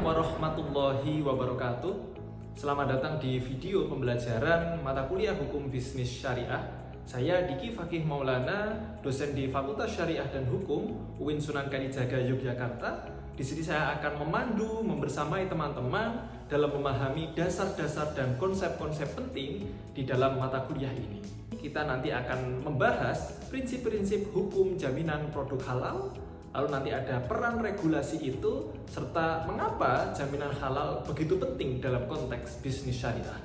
warahmatullahi wabarakatuh. Selamat datang di video pembelajaran mata kuliah Hukum Bisnis Syariah. Saya Diki Fakih Maulana, dosen di Fakultas Syariah dan Hukum UIN Sunan Kalijaga Yogyakarta. Di sini saya akan memandu, membersamai teman-teman dalam memahami dasar-dasar dan konsep-konsep penting di dalam mata kuliah ini. Kita nanti akan membahas prinsip-prinsip hukum jaminan produk halal, lalu nanti ada peran regulasi itu, serta mengapa jaminan halal begitu penting dalam konteks bisnis syariah.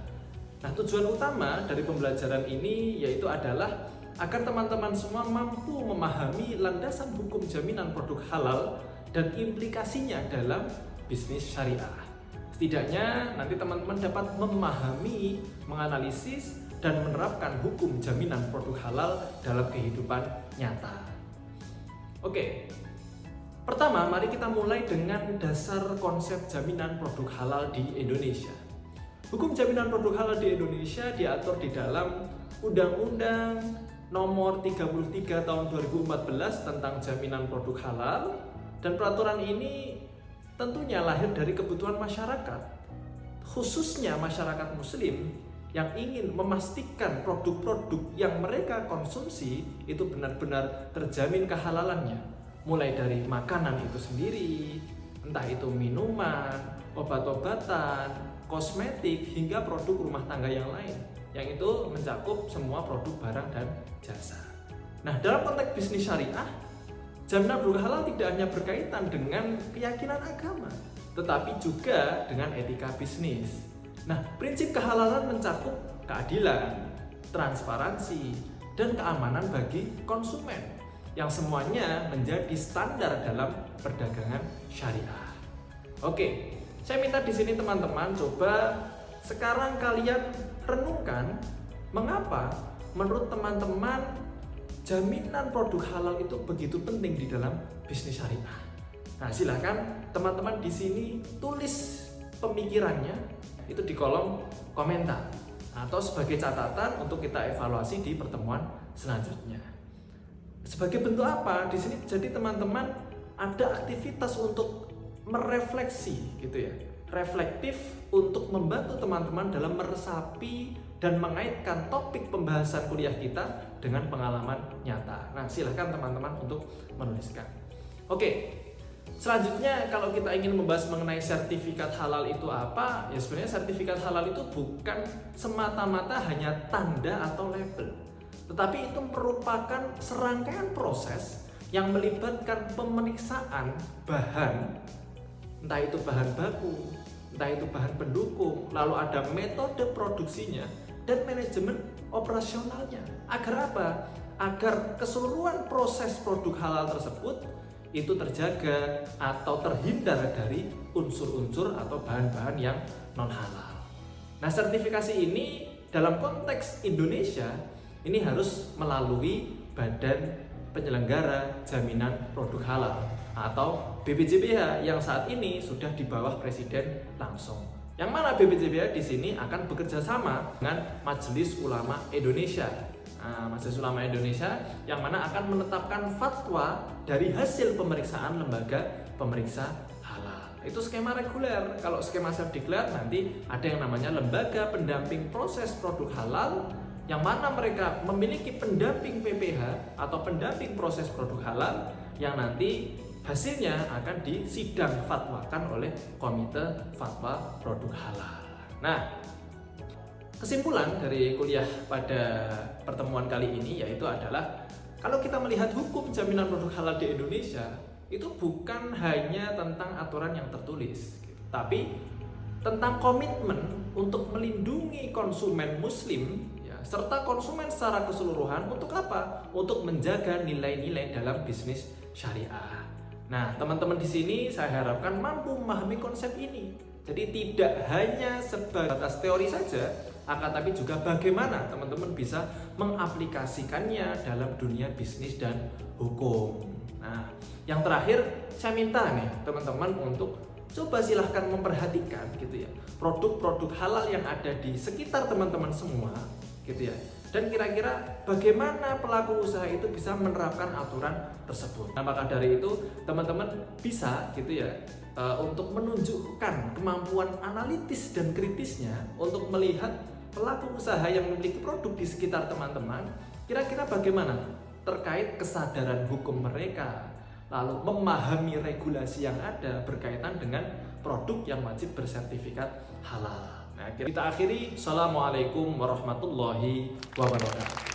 Nah, tujuan utama dari pembelajaran ini yaitu adalah agar teman-teman semua mampu memahami landasan hukum jaminan produk halal dan implikasinya dalam bisnis syariah. Setidaknya nanti teman-teman dapat memahami, menganalisis, dan menerapkan hukum jaminan produk halal dalam kehidupan nyata. Oke. Pertama, mari kita mulai dengan dasar konsep jaminan produk halal di Indonesia. Hukum jaminan produk halal di Indonesia diatur di dalam Undang-Undang Nomor 33 Tahun 2014 tentang jaminan produk halal, dan peraturan ini tentunya lahir dari kebutuhan masyarakat, khususnya masyarakat Muslim yang ingin memastikan produk-produk yang mereka konsumsi itu benar-benar terjamin kehalalannya. Mulai dari makanan itu sendiri, entah itu minuman, obat-obatan, kosmetik, hingga produk rumah tangga yang lain, yang itu mencakup semua produk barang dan jasa. Nah, dalam konteks bisnis syariah, jaminan produk halal tidak hanya berkaitan dengan keyakinan agama, tetapi juga dengan etika bisnis. Nah, prinsip kehalalan mencakup keadilan, transparansi, dan keamanan bagi konsumen, yang semuanya menjadi standar dalam perdagangan syariah. Oke, saya minta di sini teman-teman coba sekarang kalian renungkan mengapa menurut teman-teman jaminan produk halal itu begitu penting di dalam bisnis syariah. Nah, silakan teman-teman di sini tulis pemikirannya itu di kolom komentar atau sebagai catatan untuk kita evaluasi di pertemuan selanjutnya. Sebagai bentuk apa? Di sini jadi teman-teman ada aktivitas untuk merefleksi gitu ya. Reflektif untuk membantu teman-teman dalam meresapi dan mengaitkan topik pembahasan kuliah kita dengan pengalaman nyata. Nah, silahkan teman-teman untuk menuliskan. Oke. Selanjutnya, kalau kita ingin membahas mengenai sertifikat halal itu apa, ya sebenarnya sertifikat halal itu bukan semata-mata hanya tanda atau label, tetapi itu merupakan serangkaian proses yang melibatkan pemeriksaan bahan, entah itu bahan baku, entah itu bahan pendukung, lalu ada metode produksinya dan manajemen operasionalnya. Agar apa? Agar keseluruhan proses produk halal tersebut itu terjaga atau terhindar dari unsur-unsur atau bahan-bahan yang non halal. Nah, sertifikasi ini dalam konteks Indonesia ini harus melalui Badan Penyelenggara Jaminan Produk Halal atau BPJPH yang saat ini sudah di bawah Presiden langsung. Yang mana BPJPH di sini akan bekerja sama dengan Majelis Ulama Indonesia. Majelis Ulama Indonesia yang mana akan menetapkan fatwa dari hasil pemeriksaan lembaga pemeriksa halal. Itu skema reguler. Kalau skema self-declare nanti ada yang namanya lembaga pendamping proses produk halal, yang mana mereka memiliki pendamping PPH atau pendamping proses produk halal yang nanti hasilnya akan disidang fatwakan oleh Komite Fatwa Produk Halal. Nah, kesimpulan dari kuliah pada pertemuan kali ini yaitu adalah kalau kita melihat hukum jaminan produk halal di Indonesia itu bukan hanya tentang aturan yang tertulis, tapi tentang komitmen untuk melindungi konsumen muslim serta konsumen secara keseluruhan. Untuk apa? Untuk menjaga nilai-nilai dalam bisnis syariah. Nah, teman-teman di sini saya harapkan mampu memahami konsep ini. Jadi tidak hanya sebatas teori saja, akan tapi juga bagaimana teman-teman bisa mengaplikasikannya dalam dunia bisnis dan hukum. Nah, yang terakhir saya minta nih teman-teman untuk coba silahkan memperhatikan gitu ya, produk-produk halal yang ada di sekitar teman-teman semua gitu ya, Dan kira-kira bagaimana pelaku usaha itu bisa menerapkan aturan tersebut. Nah, maka dari itu teman-teman bisa gitu ya untuk menunjukkan kemampuan analitis dan kritisnya untuk melihat pelaku usaha yang memiliki produk di sekitar teman-teman kira-kira bagaimana terkait kesadaran hukum mereka, lalu memahami regulasi yang ada berkaitan dengan produk yang wajib bersertifikat halal. Nah, kita akhiri. Assalamualaikum warahmatullahi wabarakatuh.